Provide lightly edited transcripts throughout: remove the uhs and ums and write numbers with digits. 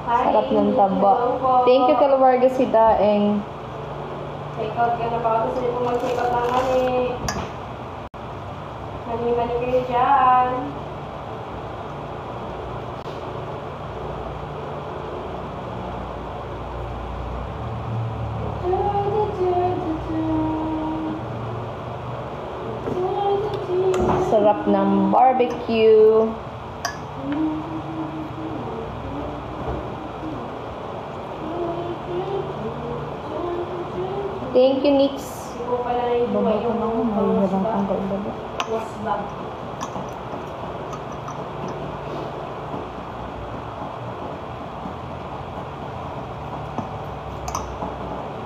Sarap ng taba. Thank you, Kalwarga si Daeng. Check out ka na ba? Gusto niyo po mag-check out ng mani. Mani-mani kayo dyan. Sarap ng barbecue. Thank you, Nix. Hindi ko pala na yung Baba ko na ako. Mahirap ang kaulaba. Wasbag.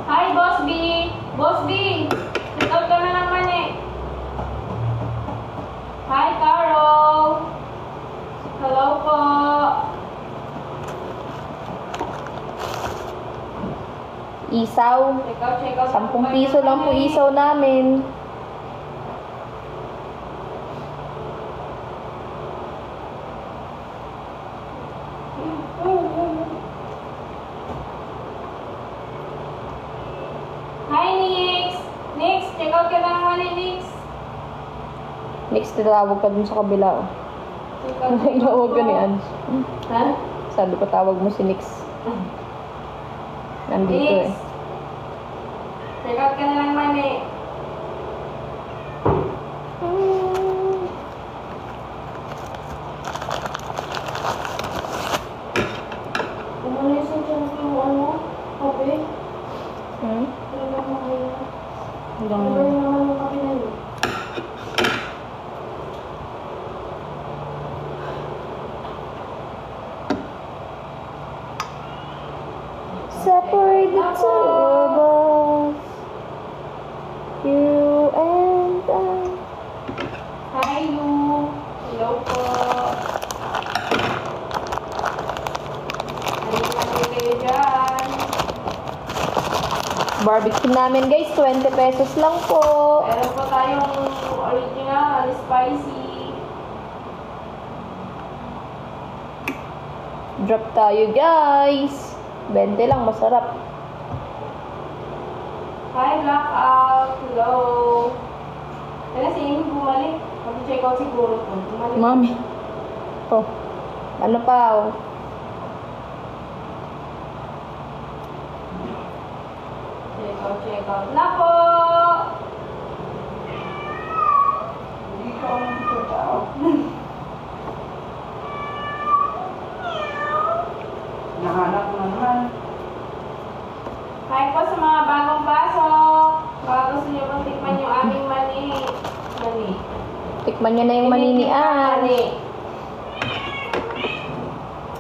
Hi, Boss B! Boss B! Sit out ka na naman eh. Hi, Carol! Hello po! Isaw. Check out. 10 piso lang po isaw namin. Hi, Nix! Nix, check out ka na naman eh, Nix. Next, tawag ka dun sa kabila. Check out. Tawag ka ni Ange. Ha? Sabi ko, tawag mo si Nix. Nandito Nix! eh. Check out ka na naman eh. Umalis na dyan yung ano, kape. Ano lang makaya? Ano ba yung naman yung kape na yun? Separate the two of us. You and I. Hi, Lu. Hello po. Halika kayo dyan. Barbecue namin guys, 20 pesos lang po. Meron po tayong original, spicy. Drop tayo guys. 20 lang, masarap. Hi, Blackout. Hello. Kaya si Amy bumalik. Mag-check out siguro po. Bumalik. Mami. Oh. Ano pa oh? Check out na po. Hindi ka check out. Nahanap mo naman. Hi po sa mga bagong pasok. Baka gusto niyo bang tikman yung aming mani. Mani. Tikman niya na yung maninian. Mani.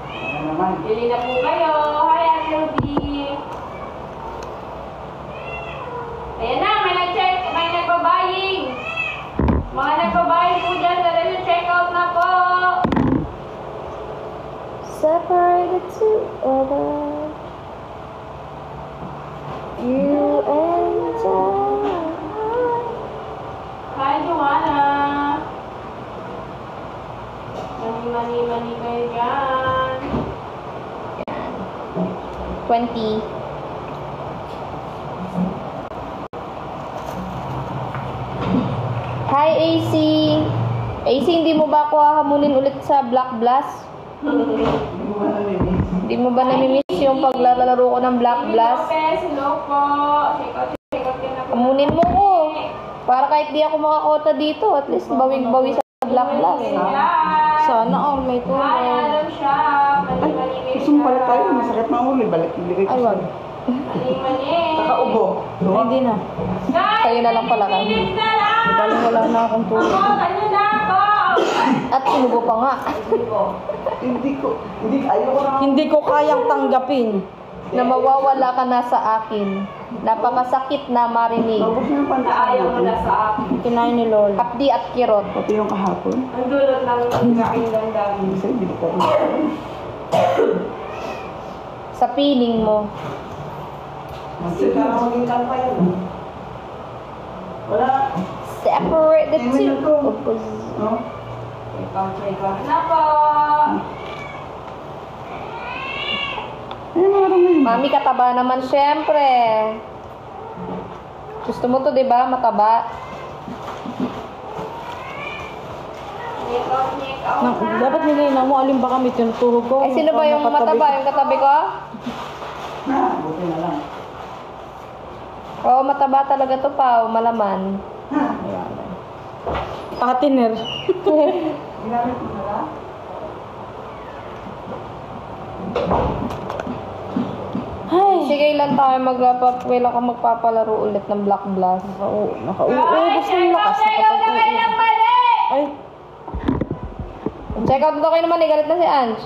Ano naman? Bili na po kayo. Hi, Ate Ruby. Ayan na, may nagbabaying. Mga nagbabaying po dyan. Dali na check out na po. Separate the two of us. You and I. Hi, Joanna. Mani kayo dyan. 20. Hi, AC. AC, hindi mo ba ako hahamunin ulit sa Black Blast? Hindi mo ba nalimiss? Hindi mo ba namimiss yung paglalaro ko ng Black Blast? Hello po. Check out ka na po. Hamunin mo ko. Para kahit di ako makakota dito, at least bawing-bawi sa Black Blast. Sana all may Hi, tulong. Adam Shop. Mani Gusto mo pala tayo, masakit na ulo. Balik, ibigay ko Ay, wag. Mani. Nakaubo. Hindi na. Guys, Kayo na lang pala kami. minutes na lang. Balang wala na akong tulong. Ako, ganyan na ako. At sinubo pa nga. Ayoko na. Hindi ko kayang tanggapin na mawawala ka na sa akin. Napakasakit na marinig. Maubos na yung pandaan Naayaw mo na natin. sa akin. Kinain ni Lola. Kapdi at kirot. Pati yung kahapon. Ang dulot ng kain lang dami. Isa, hindi ka rin. Sa piling mo. Sige na maging kalpa yan. Wala. Separate the Ay, two. ito. No? Check out na po. Ayun, meron na yun. Mami, kataba naman syempre. Gusto mo to, di ba? Mataba. Dapat nilinaw mo, alin ba kami tinutuhog ko? Eh, sino ba yung mataba? Yung katabi ko? Buti na lang. Oo, mataba talaga to pa. Malaman. Patiner. Ginamit mo na lang? Ay, Sige lang tayo kailan ka magpapalaro ulit ng Black Blast. nakauubos ng lakas. Ay, Check out daw kayo naman, galit na si Ange.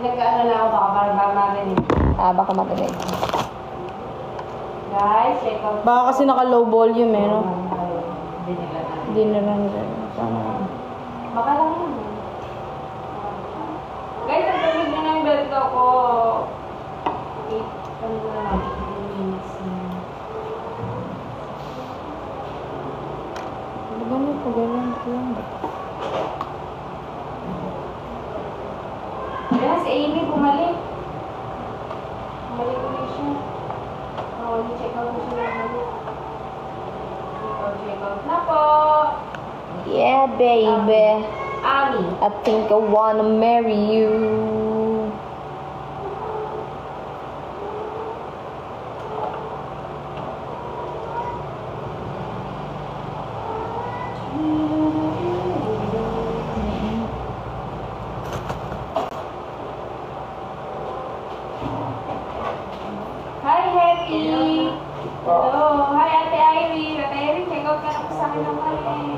nag-aalala ako baka parang marinig. Baka matinig. Guys, check out. Baka kasi naka-low volume eh, no? Hindi nila Baka lang yun. Guys, ang tawag na ng belt ko. 8 minutes na. Ano ba may pagalan ko lang? Kaya si Amy bumalik. Bumalik ulit siya. Check out mo siya. Check out na po. Yeah, baby. Ami. I think I wanna marry you. Hi, Happy. Hello. Hi, Ate Irene. Ate Irene, check out ka na po sa akin ng mali.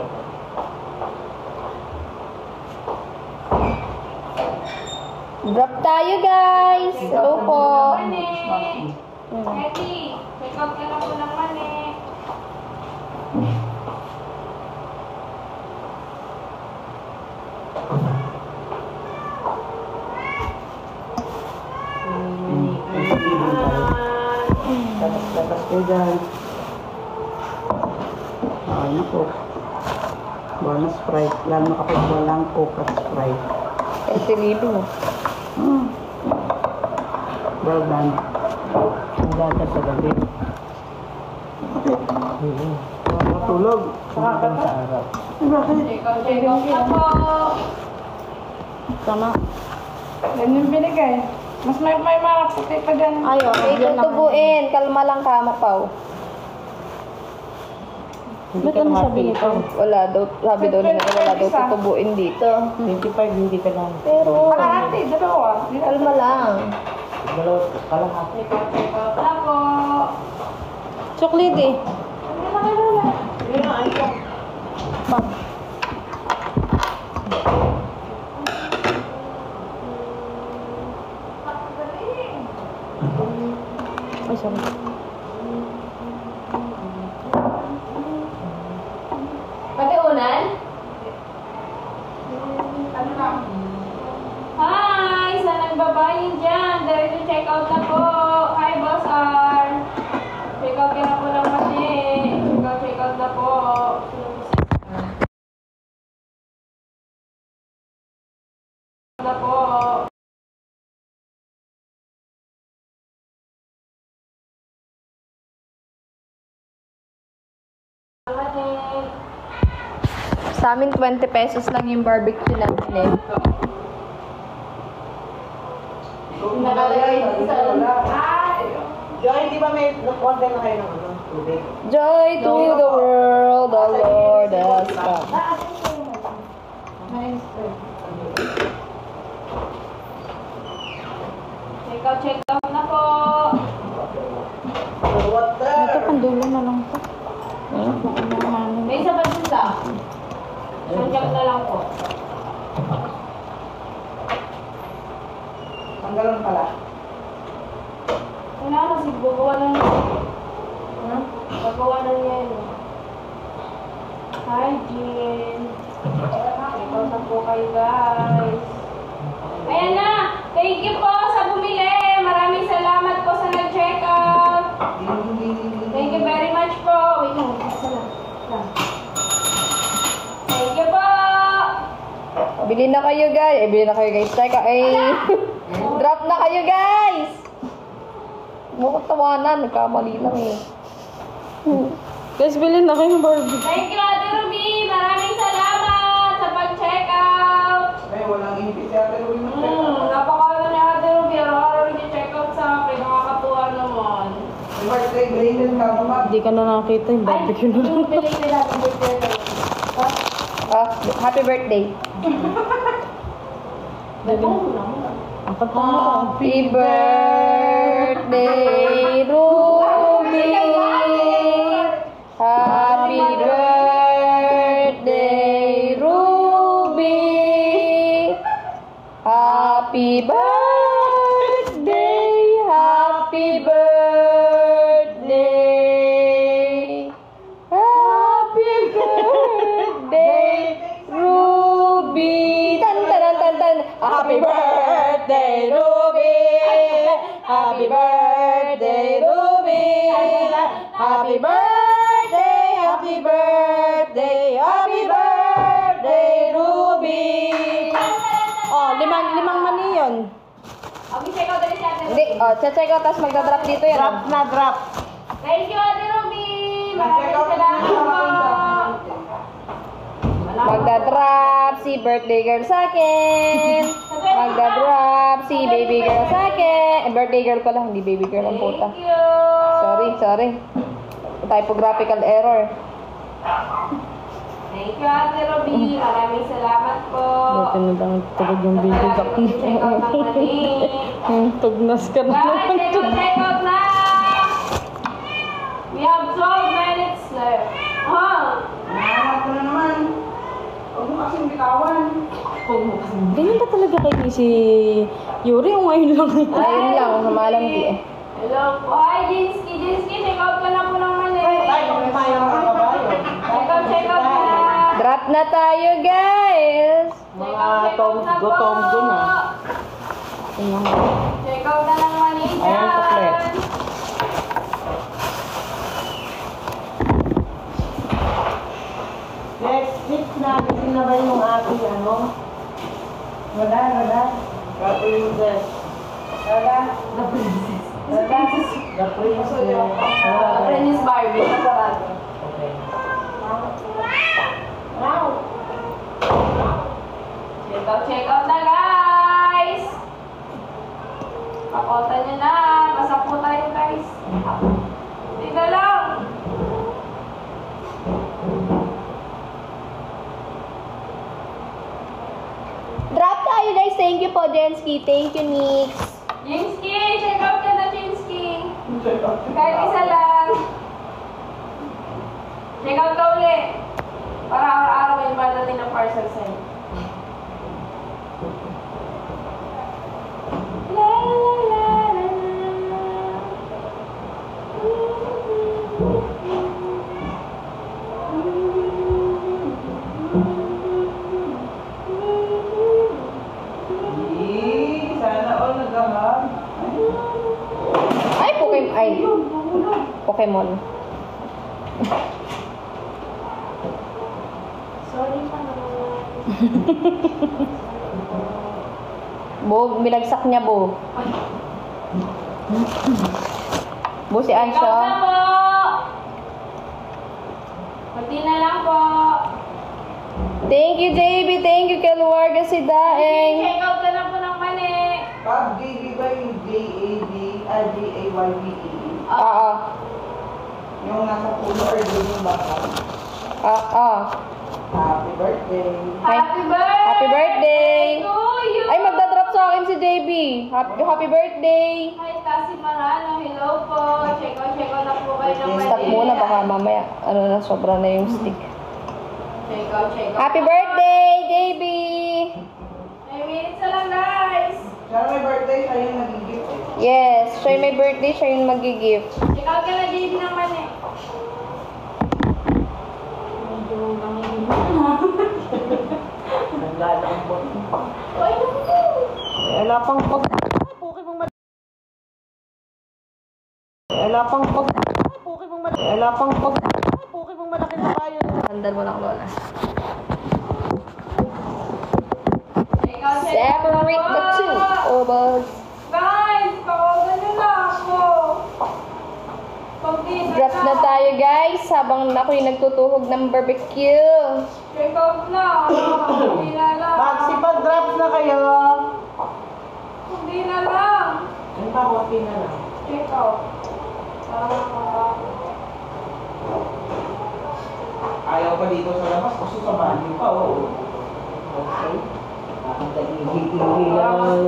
Drop tayo, guys. Hello po. Happy, check out ka na po ng mali. Labas ko dyan. Ano po? Bonus Sprite. Lalo na kapag walang Coke at Sprite. Eh, si Lilo. Well done. Maganda sa gabi. Bakit? Nakakatulog. Nakakata sa araw. Bakit? Check out na po. Tama. Yan yung binigay. Mas may makaputi pa dyan. Ay, Okay, tutubuin. Kalma lang ka, Mapaw. Ba't ano sabi nito? Wala daw, sabi daw nila, wala daw tutubuin dito. 25 hindi ka lang. Pero, Kalahati, dalawa. kalma lang. Dalawa, kalahati. Check out na po. Chocolate eh. Yun ang ayos. Ay, sorry. Pati unan? Ano na? Hi! Saan nagbabayin dyan? Dahil to check out na po. Hi, Boss R. Check out ka na po ng mali. Check out na po. Na po. Sa amin, 20 pesos lang yung barbecue namin eh. Nakalagay sa Joy, di ba may order na kayo ng ano? Tubig? Joy to the world, the Lord has come. Check out na po. Water! Ito, pandulo na lang to. May isa pa dun sa? Sanjak na lang po. Ang galon pala. Wala kasi gagawa na niya. Gagawa na niya yun. Hi, Jean. Check out na po kayo, guys. Ayan na! Thank you po sa bumili. Maraming salamat po sa nag-check out. Thank you very much po. Wait lang, isa lang. Thank you po. Bili na kayo, guys. Bili na kayo, guys. Teka, Drop na kayo, guys! Mukhang tawanan. Nagkamali lang eh. Guys, bilhin na kayo ng Barbie. Thank you, Ate Ruby! Maraming salamat sa pag-checkout! Ay, walang ipit si Ate Ruby mo. Napakala ni Ate Ruby. Araw-araw nag-checkout sa akin. Nakakatuwa naman. May birthday, graded ka mo, ma'am. Hindi ka na nakita yung barbecue na lang. Happy birthday. Happy birthday, Ruby. Happy birthday, Ruby. Happy birthday, happy birthday. Happy birthday, Ruby. Tan tan tan tan. Happy birthday, Ruby. Happy birthday, Ruby. Happy birthday, happy birthday, happy birthday, Ruby. Oh, limang mani yun. Hindi, check out tapos magdadrop dito yan. Drop na drop. Thank you, Ate Ruby. Maraming salamat po. Magdadrop si birthday girl sa akin. Magdadrop si baby girl sa akin. Birthday girl pala, hindi baby girl ang puta. Sorry. Typographical error. Thank you, Ate Ruby. Maraming salamat po. Dati na lang tulog yung baby jack. Tugnas ka na naman. Check out na! We have 12 minutes left. Nahanap ko na naman. Huwag mo kasing bitawan. Ganyan ba talaga kayo si Yuri o ngayon lang? Ayun lang, humalam di eh. Hello po. Hi, Jinsky, check out ka na po naman eh. Check out na. Drop na tayo, guys. Mga tom dun ah. Check out na ng money dyan. Ayan, suklet. Next na, kasi na ba yung ating ano? Wala. The princess. Wala. The princess. The Princess Barbie. Okay. Check out na, guys. Pakota nyo na. Basta po tayo, guys. Tika lang. Drop tayo, guys. Thank you po, Jensky. Thank you, Nix. Jensky, check out ka na, Jensky. Kahit isa lang. Check out ka ulit. Para araw-araw may madating ng parcel sa'yo. La la la la Sana all nagahag. Ay, Pokemon. Sorry pa naman. Bo, binagsak niya, Bo. Bo, si Ansha. Ikaw na po! Pati na lang po. Thank you, JB. Thank you, Kaluwarga si Daeng. Check out ka na po ng mani. Pag JB ba yung J-A-B-G-A-Y-B-E? Oo. Yung nasa puno or yung baka? Oo. Happy birthday. Happy birthday! Happy birthday! To you! Ay, magdadrop sa akin si JB. Happy birthday! Hi, Cassie Marano. Hello po. Check out na po kayo ng mali. Stop muna, baka mamaya, sobra na yung stick. Check out. Happy birthday, JB! 5 minutes na lang, guys. Siya may birthday, siya yung nag-gift. Yes, siya yung may birthday, siya yung mag-gift. Check out ka na, JB, naman eh. Naglalambot. Wala pang pag... Puki mong mal... Wala pang pag... Puki mong mal... Wala pang pag... Puki mong malaking kabayo. Handal mo lang, Lola. Separate the two. Oh, boss. Drop na tayo guys habang ako'y nagtutuhog ng barbecue. Check out na. Hindi na lang. Magsipag-drop na kayo. Hindi na lang. Ano pa, okay na lang. Check out. Parang Ayaw pa dito sa labas kasi sa banyo pa, oo. Okay.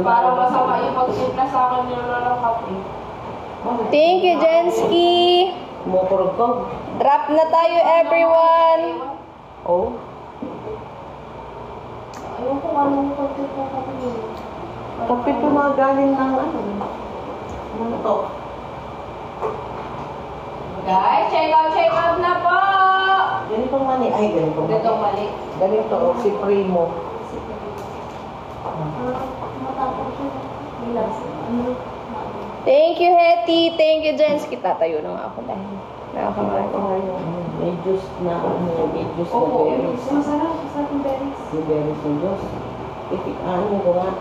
Parang masama yung pag-simpla sa akin nilalala kape. Thank you, Jensky. Mukurog ko. Drop na tayo, everyone. Oh. Ayun kung anong kape na kape yun. Kape ito na galing ng ano. Ano to? Guys, check out na po! Ganitong mali. Ay, ganitong mali. Ganitong mali. Ganito, si Primo. Matapos siya. Relax. Thank you, Hetty. Thank you, Jensky. Tatayo na nga ako dahil nakakamain ko ngayon. May juice na, may juice na Oo, berries. masarap. Masarap yung berries. Yung berries ng juice. Ano ko nga.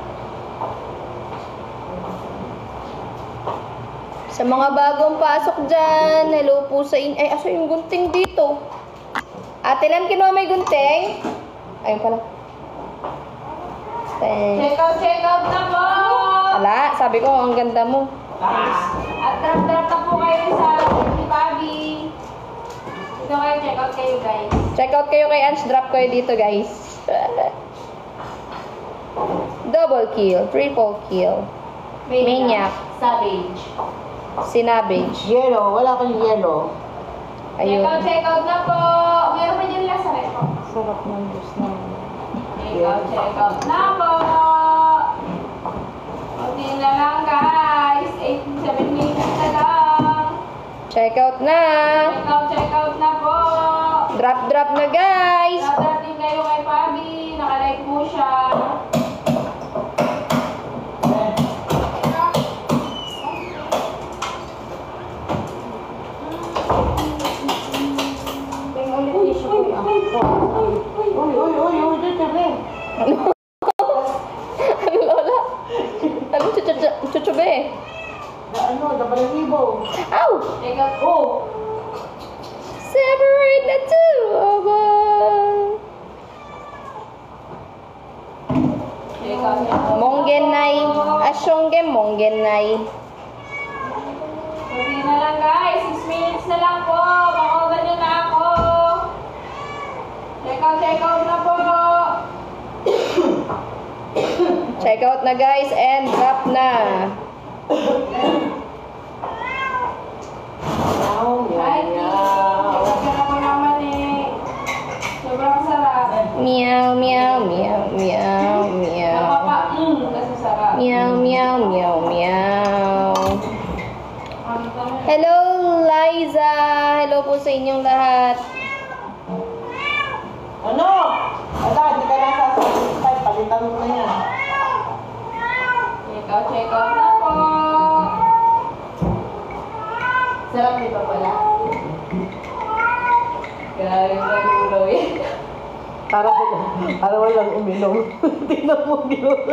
Sa mga bagong pasok dyan, hello po sa inyo. Ay, aso yung gunting dito. Ate Lan, kinuha may gunting? Ayun pala. Thanks. Check out na po! Ala, sabi ko, ang ganda mo. At drop na po kayo sa si Bobby. Dito kayo, check out kayo guys. Check out kayo kay Ange. Drop kayo dito, guys. Double kill. Triple kill. Maniac. Savage. Sinabage. Yellow. Wala kang yellow. Ayun. Check out na po! Meron pa dyan lang sa repo. Sarap ng juice na. Check out na po! Kunti na lang guys. 7 minutes na lang. Check out na. Check out na po! Drop na, guys. Dadating kayo kay Bobby. Nakalike po siya. Uy, dito rin. Ano, Lola? Ano, chuchube? Ano, dabalahibo. Ow! Check out. Oh! Separate the two of us. Check out. Monggenay. Asyongge monggenay. Kunti na lang guys. 6 minutes na lang po. Pakogan nyo na ako. Check out na po. Check out na, guys, and drop na. Hi, Lagyan ako naman eh. Sobrang sarap. Meow, meow, meow, meow, meow. Kasi sarap. Meow, meow, meow, meow. Ano to? Hello, Liza. Hello po sa inyong lahat. Ano? Ada, di ka nasa sa palitan mo na yan. Check out na po. Sarap di ba pala? Grabe ba yung eh. Para walang uminom. Tingnan mo gano'n.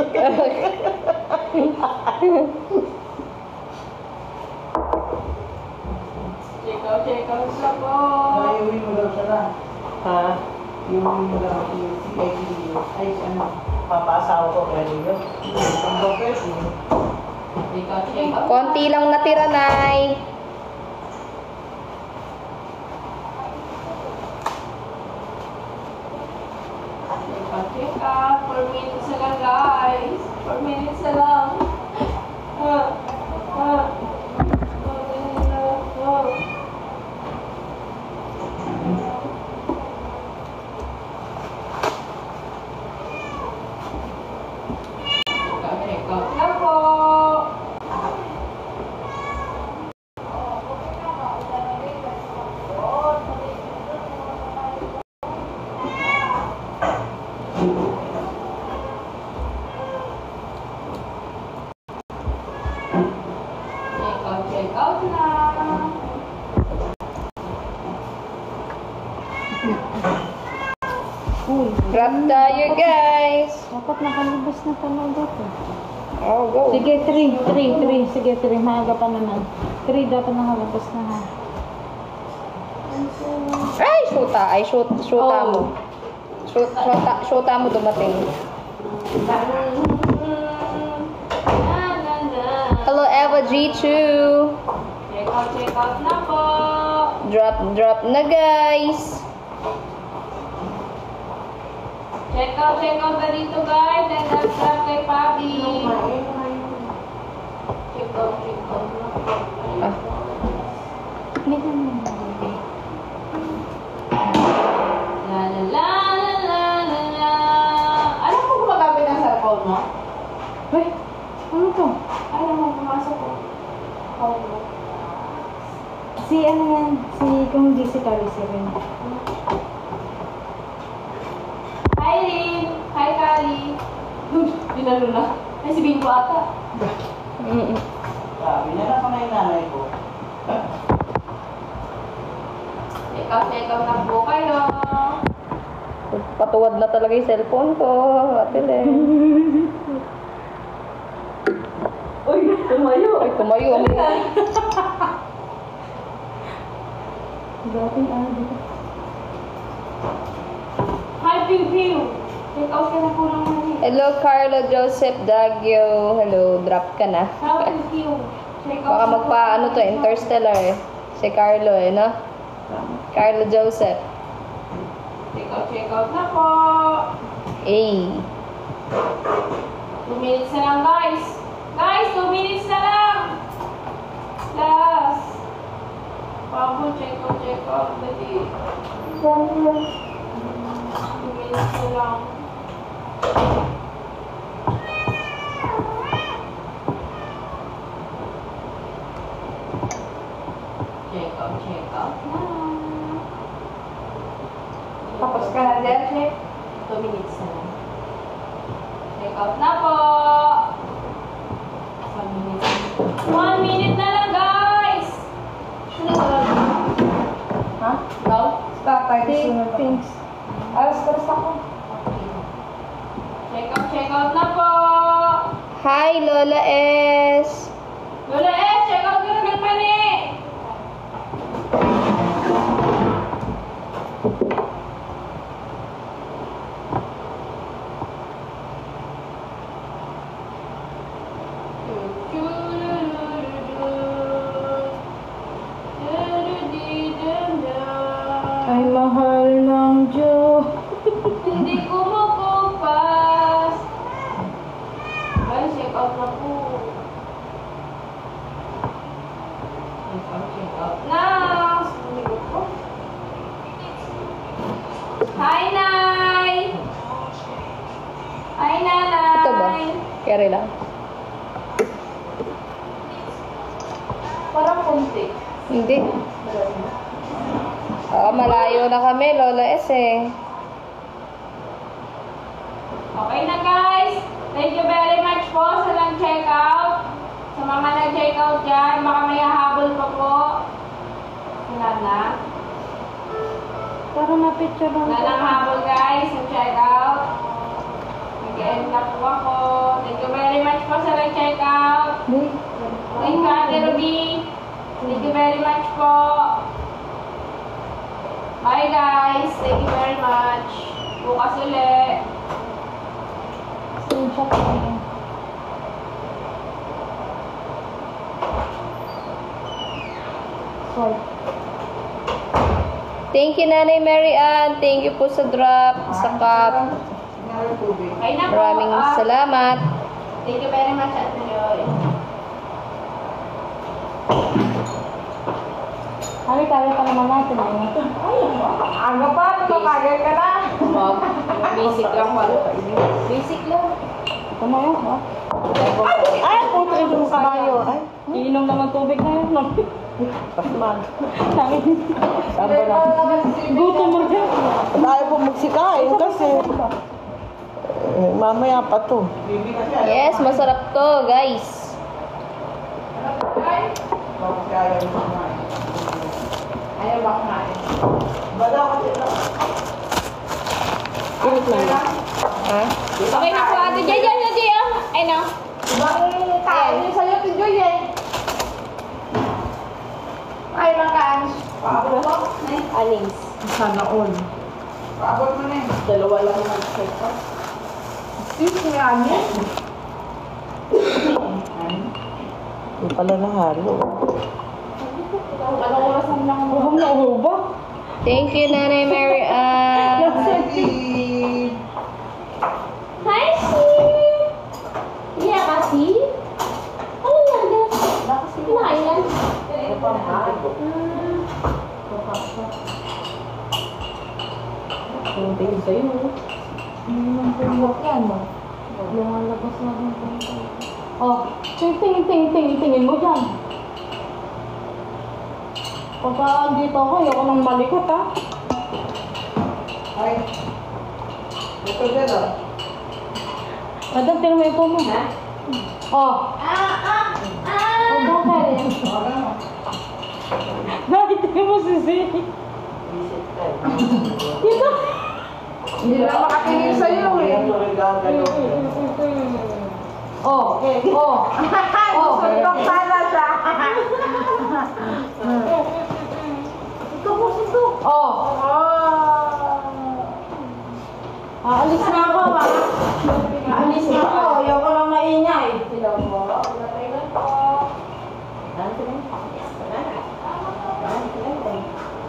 Check out na po. Ayuwi mo daw siya na. Ha? Yung mo daw yung CID. Ay, ano? Papasaw ko kaya yun. Ang doktor yun. Check out. Konti lang natira, Nay. Check out. 4 minutes na lang guys. 4 minutes na lang. Check out na po. Check out na. Drop tayo, guys. Dapat nakalabas na pala dito. Oh, go. Sige, 3. Sige, 3. Maaga pa naman. 3 dapat nakalabas na ha. shoota? Ay, shoota mo. Shoota mo dumating. Hello, Eva G2. Check out na po. Drop na, guys. Check out na dito, guys. And subscribe kay Papi. Check out na. Ah. La la la la la la. Alam mo gumagamit ng cellphone mo? Uy, ano to? Alam mo, pumasok ko. Phone mo. Si ano yan? Si kung di si Carissa rin. Hi, Rin. Hi, Kali. Pinalo na. Ay, si Bingo ata. Sabi niya na kami nanay ko. Check out na po kayo. Patuwad na talaga yung cellphone ko. Ate Len. Uy, tumayo. Ay, tumayo. Dating ano dito. Hi, Piu Piu. Check out ka na po ng mali. Hello, Carlo Joseph Dagyo. Hello, drop ka na. Hi, Piu Piu. Check out Baka na po magpa-ano to, kayo. Interstellar eh. Si Carlo eh, no? Carlo Joseph. Check out na po. Ay. 2 minutes na lang, guys. Guys, 2 minutes na lang. Last. Pabo, check out. Dali. 2 minutes na lang. Check out na. Tapos ka na, Jeff? 2 minutes na lang. Check out na po. 1 minute. 1 minute na lang, guys! Sino ba lang? Ha? Ikaw? Stop tayo sunod. Thanks. Alas ako. Okay. Check out na po. Hi, Lola S. Lola check out ka na ganyan eh. Ay, mahal ng Diyos. Hindi kumukupas. Guys, check out na po. Check out na. Sumigot ko. Hi, Nay! Hi, Nanay! Ito ba? Carry lang. Parang kunti. Hindi. Malayo na kami, Lola S eh. Okay na, guys. Thank you very much po sa nag-check out. Sa mga nag-check out dyan, baka may hahabol pa po. Wala na. Para mapicture lang. Wala nang habol, guys. Nag-check out. Nag-end na po ako. Thank you very much po sa nag-check out. Thank you, Ate Ruby. Thank you very much po. Bye, guys. Thank you very much. Bukas ulit. Screenshot ko yan. Swipe. Thank you, Nanay Mary Ann. Thank you po sa drop, sa cup. Okay na po. Maraming salamat. Thank you very much, Ate Joy. Kaya pa naman natin eh. Aga pa, nakakagay ka na. Basic lang pala. Basic lang. Ito na yun, ha? Ay, puto yung kabayo. Ay, Iinom naman tubig na yun, no? pasman. Sabi, Tamba na. gutom mo dyan. Tayo po magsikain kasi. Mamaya pa to. Yes, masarap to, guys. Ayaw ba kumain? Init lang yan. Ha? Okay na po, Ate Joy. Diyan na, Joy. Ay, no. Ibang kain yung sa'yo, Tijoy eh. Ay, makain. Alings. Sana all. Paabot mo na eh. Dalawa lang ang check up. Sis, may anin. Yung pala nahalo. Anong oras ang lang Huwag na ba? Thank you, Nanay Mary Ann. Hi, Sis! Yeah, kasi? Ano yan? Kumain yan? Tingin sa'yo. Yan mo. Lumalabas na rin po. Oh, tingin mo dyan. Pagka dito ako, ayoko nang malikot ha. Ay. Ito dyan o. Madam, tingnan mo yung phone mo. Oh. Oh, bakit? Bakit tingnan mo si Zay? Dito. Hindi na makatingin sa'yo eh. Oh, oh. Oh. Suntok sana siya. Oh. Aalis na ako, ha? Aalis na ako. Ayoko lang maingay. Hello po. Natailan po.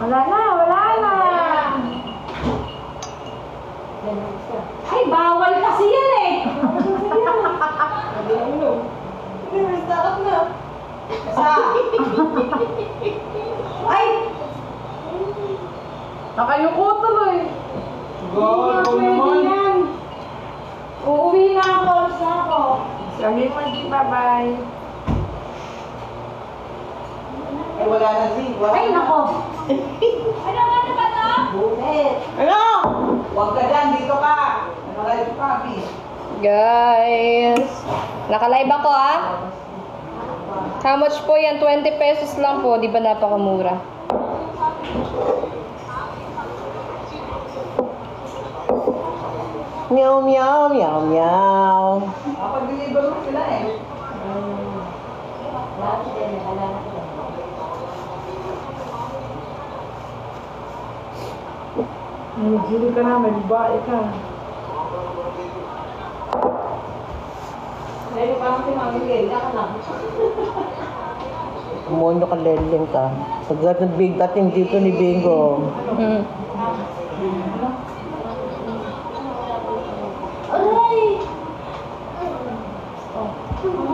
Wala na. Ay, bawal kasi yan eh. Stop na. Sa. Ay! Nakayuko tuloy. Hindi na pwede yan. Uuwi na ako. Alis na ako. Sabi mo, G, bye-bye. Ay, wala na si. Ay, nako. Ano ba to? Buset. Ano? Huwag ka dyan, dito ka. Ano ka dito, Papi? Guys, naka-live ako ha. How much po yan? 20 pesos lang po. Di ba napakamura? Meow, meow, meow, meow. Kapag-deliver mo sila eh. Hindi ka na, may babae ka. Dahil parang pinamigay, ka lang. Kumonyo ka, leleng ka. Pagkat nag-big dating dito ni Bingo. Hmm. Aray! Oh.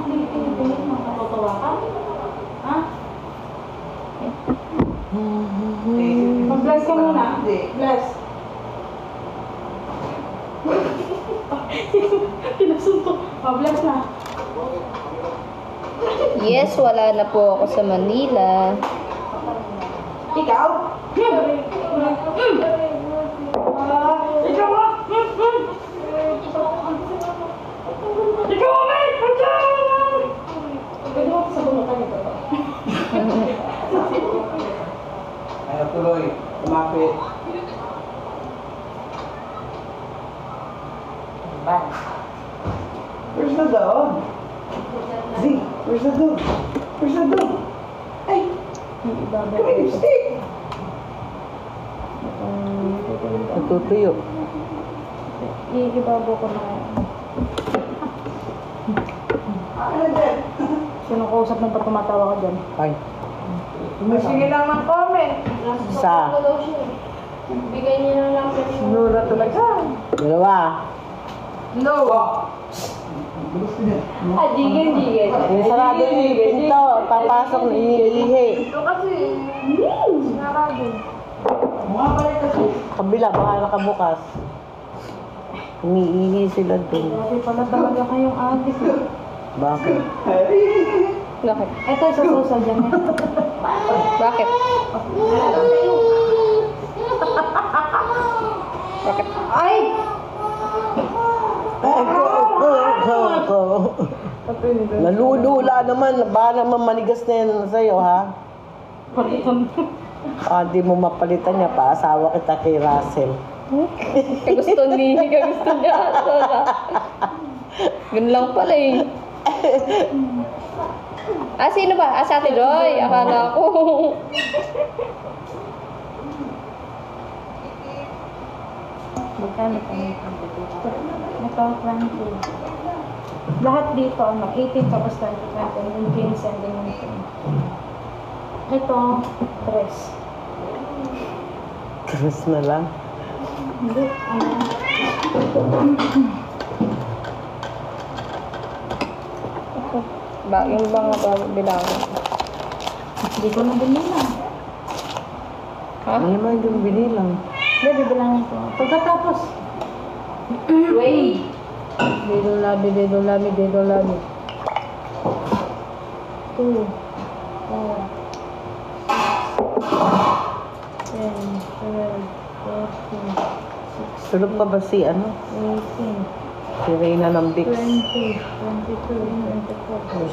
Tingin, makatotawa ka? Ha? Mag-bless ka muna. Bless. Pinasuntok. Bless na. Yes, wala na po ako sa Manila. Ikaw? Ikaw ba? Ikaw ba? Pwede mo sa bunutan ito ba? Ayaw tuloy. Kumapit. Where's the dog? Z, where's the dog? Where's the dog? Ay! Come here, stick! Natutuyo. Iibabo ko na. Ano dyan? Sino kausap ng tumatawa ka dyan? Ay. Sige lang ng comment. Isa. Bigay niyo na lang sa Nura talaga. Dalawa. No. Ah, digin. Sarado yung pinto. Papasok na iniihi. Ito kasi. Sinarado. Mga balik kasi. Kabila, baka nakabukas. Umiihi sila dun. Grabe pala talaga kayong adik. Bakit? Bakit? Ito, isa dyan eh. Bakit? Bakit? Ay! Nalulula naman. Baka naman manigas na yan sa'yo, ha? Palitan. Di mo mapalitan niya. Paasawa kita kay Russell. Kagusto niya. Ganun lang pala eh. Ah, sino ba? Ah, sa Ate Joy. Akala ko. Magkano pa nito? Ito, 20. Lahat dito, 18 tapos 20, yung jeans and then yung thing. Ito, dress. Dress na lang. Hindi, Yung bang bilangan? Hindi ko na binilang. Ha? Ano naman yung binilang? Hindi, bibilangin ko. Pagkatapos, Wait! dedo labi. 2, 4, 10, 12, 14, Tulog pa ba si ano? 18, Si Reyna ng Bix? 20, 22, 24, Ano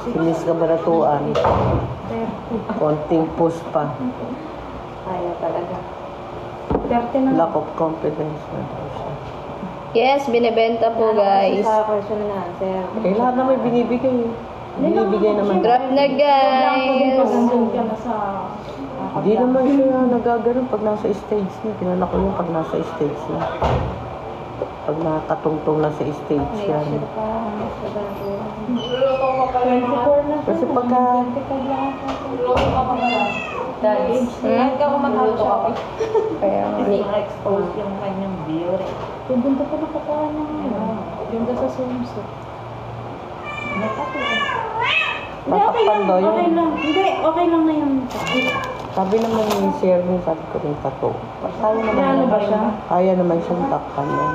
si Miss Kabaratuan? 30. Konting push pa. Ayaw talaga. 30 na. Lack of confidence na daw siya. Yes, binibenta po guys. Sa question na answer. Kailangan na may binibigay. Binibigay naman. Drop na guys. Pag nandun ka na sa... Hindi naman siya nagaganon pag nasa stage niya. Kilala ko yung pag nasa stage niya. Pag nakatungtong na sa stage niya. 24 na. Kasi pagka... Guys, kahit ka kumakain ka pa. Kaya nga. Na-expose yung kanyang beauty. Yung ganda pa nakatawan niya ngayon. Ganda sa swimsuit. Hindi, okay Tatakpan lang. daw yun. Okay lang. Hindi, okay lang na yung Sabi naman ni Sherwin, sabi ko rin tato. Kaya naman, Ano ba siya? Kaya naman siyang takpan yan.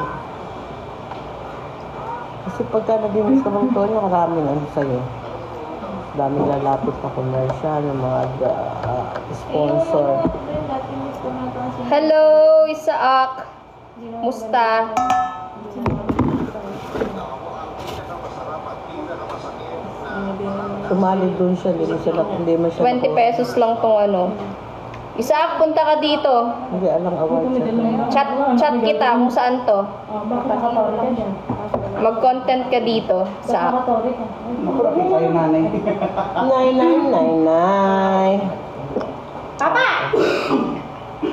Kasi pagka nadinis ka bang tono, maraming ano sa'yo. Daming lalapit na commercial, ng mga sponsor. Hello, Isaac. Musta? Sumali doon siya, hindi man siya 20 pesos lang tong ano. Isaac, punta ka dito. Hindi alang award siya. Chat kita kung saan to. Bakit nakatori ka dyan? Mag-content ka dito. Bakit Sa nakatori ka? Nay. Papa!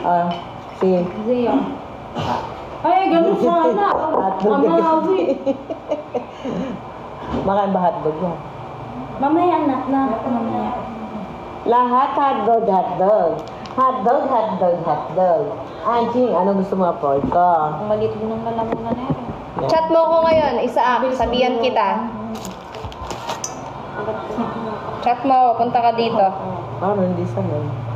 Ah, si... Zio. Ay, ganun sana. Hotdog. Amawi. Makain ba hotdog yan? Mamaya anak na. Mamaya. Lahat hotdog. Hotdog. Anjing, ano gusto mo po ito? Ang maliit din ng lalamunan na yan. Chat mo ko ngayon, Isaac. Sabihan kita. Chat mo ako, punta ka dito. Paano hindi sanay?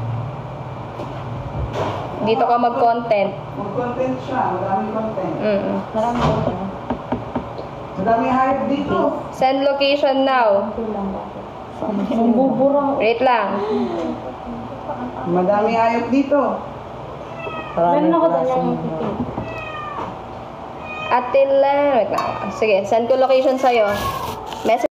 Dito ka mag-content. Mag-content siya, maraming content. Maraming ko. Madaming hype dito. Send location now. Ang bubura. Wait lang. Madaming hayop dito. Maraming Meron ako klaseng dyan yung mga- pipin. Atila. Wait lang. Sige, send ko location sa'yo. Message.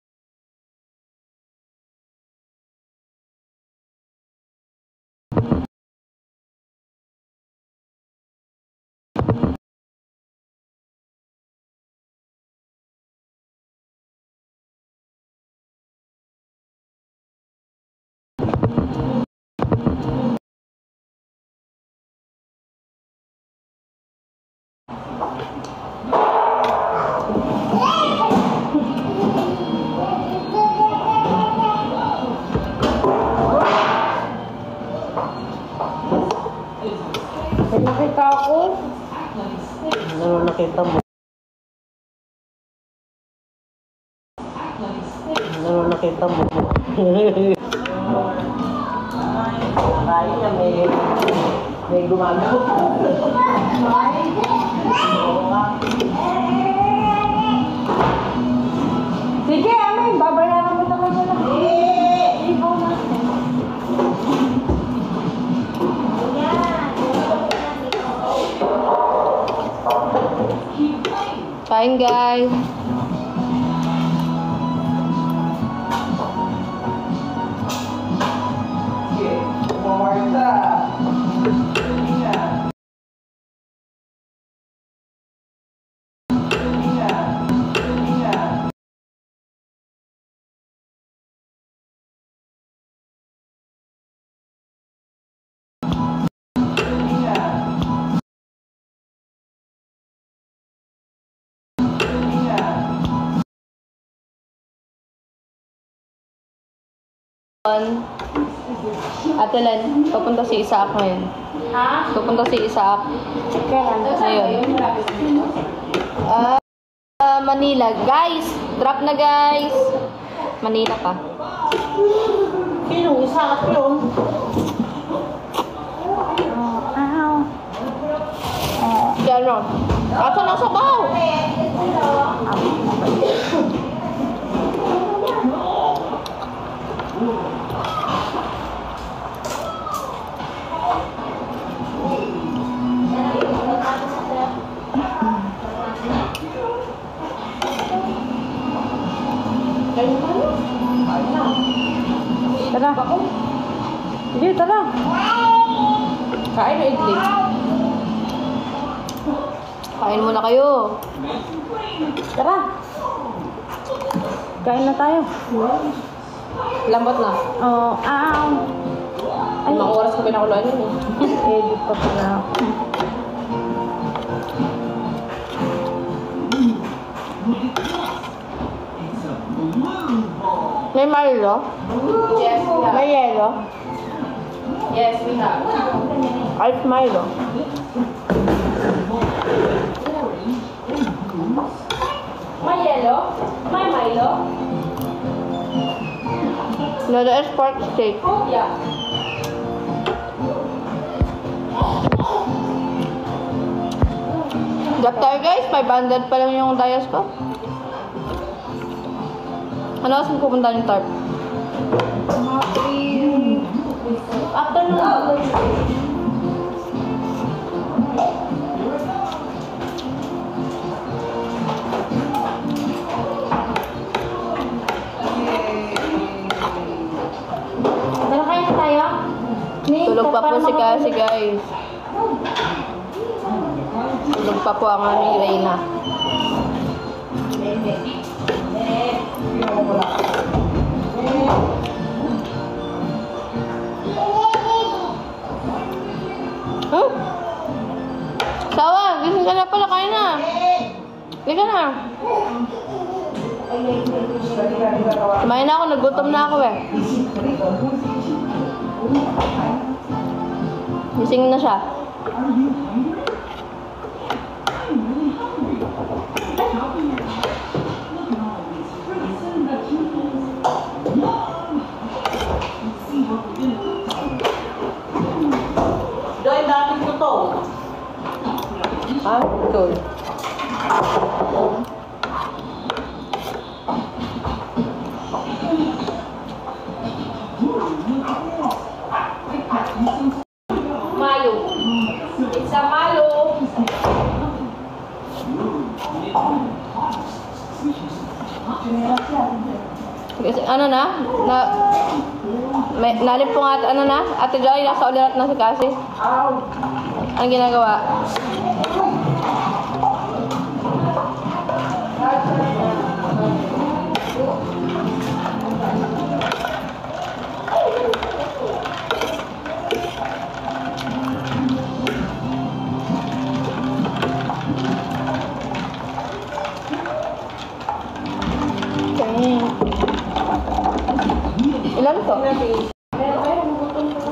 May nakita ako. Ano nakita mo? Ano nakita mo? Kaya na may gumagawa. Sige, Amin. Babayaran mo naman na lang. Ikaw na. Kain guys. Marta. Ate Len, pupunta si Isaac ngayon. Ha? Pupunta si Isaac. Ngayon. Manila. Guys! Drop na guys! Manila pa. Sino? Isa at yun? Si ano? Ato na sa baw! Tara. Sige, tara. Kain na idli. Kain muna kayo. Tara. Kain na tayo. Lambot na. Oh, Limang oras ko pinakuluan yun eh. Edit pa pala. May Milo? Yes, we have. May yelo? Yes, we have. Ice Milo. May yellow? May Milo? No, the pork steak. Oh, yeah. Drop tayo guys, 500 pa lang yung dayas ko. Ano kasi pupunta yung tarp? Afternoon. Tara, kain na tayo. Tulog pa po si Cassie guys. Tulog pa po ang aming Reyna. Huh? Sawa, gising ka na pala, kain na. Hindi ka na. Kumain na ako, nagutom na ako eh. Gising na siya. Joy, dati ko to. Ah, cool. Mayo. It's a malo. Kasi, ano na? Nalimpong ano na? Ate Joy, nasa ulirat na si Cassie. Ang ginagawa? Ilan to?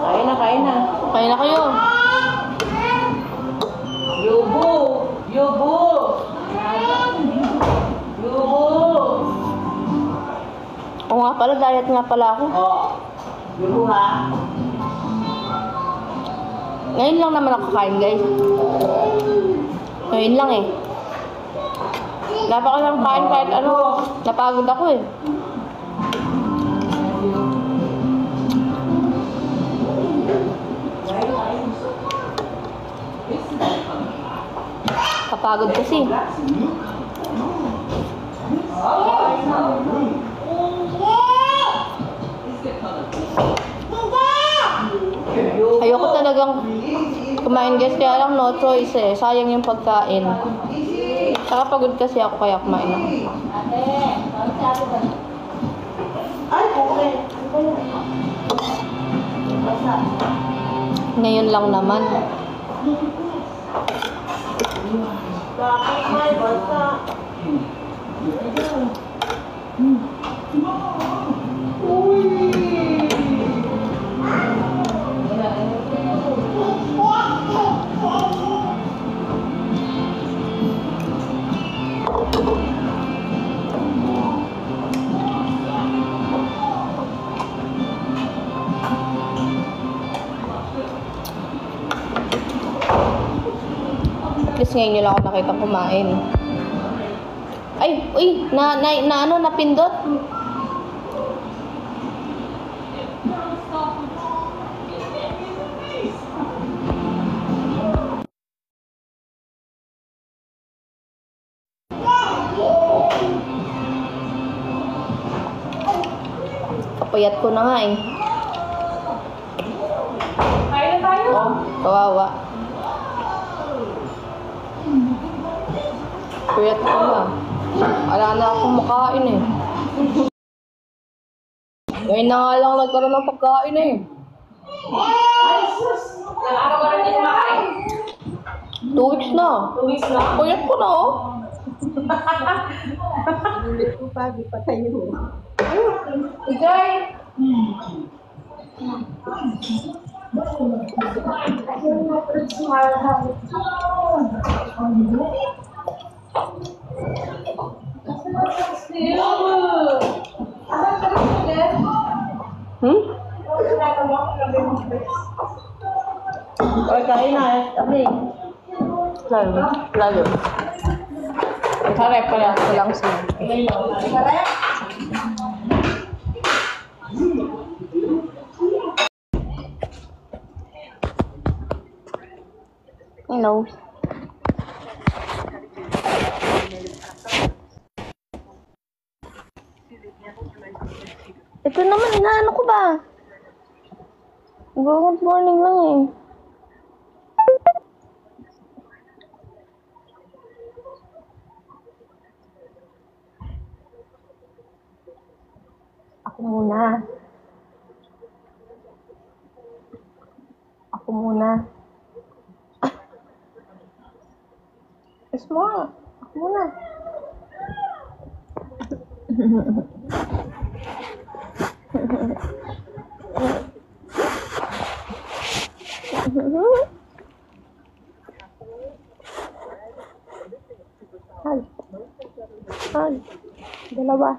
Kain na, kain na. Kain na kayo. Yubo! Yubo! Yubo! Oo nga pala, diet nga pala ako. Oh. Yubo ha? Ngayon lang naman ako kain, guys. Ngayon lang eh. Dapat ko lang kain kahit ano. Napagod ako eh. Kapagod kasi. Ayoko talagang kumain guys, kaya lang no choice eh. Sayang yung pagkain. Saka pagod kasi ako kaya kumain ako. Ay, okay. Ngayon lang naman. Bakit may basa? Uy! Guys, ngayon nyo lang ako nakita kumain. Ay, uy, napindot? Kapayat ko na nga eh. Kain na tayo. Oh, kawawa. Kapayat ko na. Wala na akong makain eh. Ngayon na nga lang nagkaroon ng pagkain eh. Ilang araw ka rin hindi kumakain? 2 weeks na. 2 weeks na. Kapayat ko na oh. Enjoy! Oy, kain na. Kami. Lalo. Sarap pala ko lang sila. Hello. Ito naman, inaano ko ba? Good morning lang eh. Ako muna. Ako muna. Yes mo. Ako muna. Hal. Hal. Dalawa.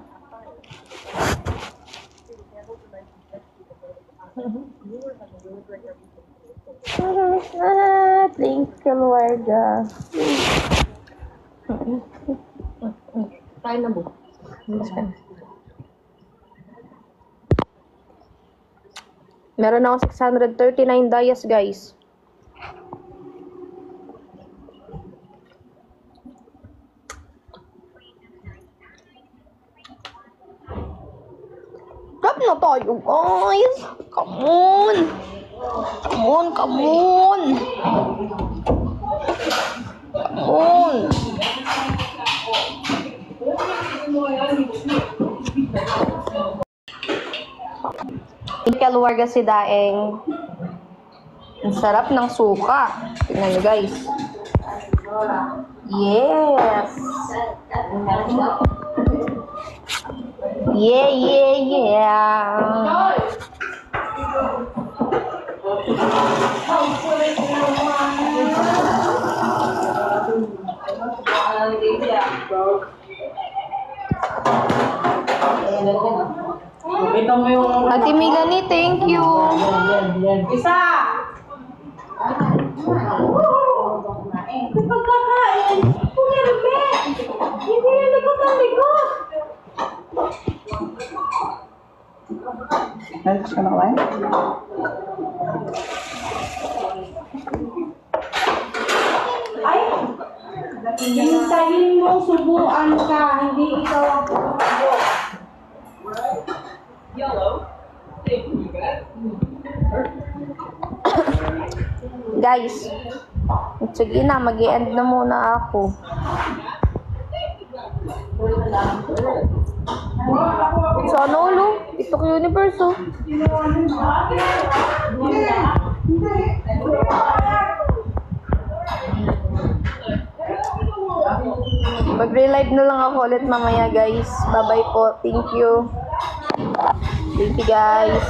Thank you, Lord. Kain na po. Meron ako 639 dayas, guys. Grab na tayo, guys. Come on. Come on, come on. Come on. Ikaluwarga si Daeng. Ang sarap ng suka. Tingnan nyo, guys. Yes. Yeah, yeah, yeah. Kita mo yung... Ate Melanie, thank you. Isa! Pagkakain! Pumirme! Hindi yan likot ang likot! Next ka na kumain? Ay! Hintayin mo subuan ka, hindi ikaw ang subo. Guys, sige na, mag-i-end na muna ako. Sana ulo, TikTok Universe oh. Mag-relive na lang ako ulit mamaya, guys. Bye-bye po. Thank you. Thank you, guys.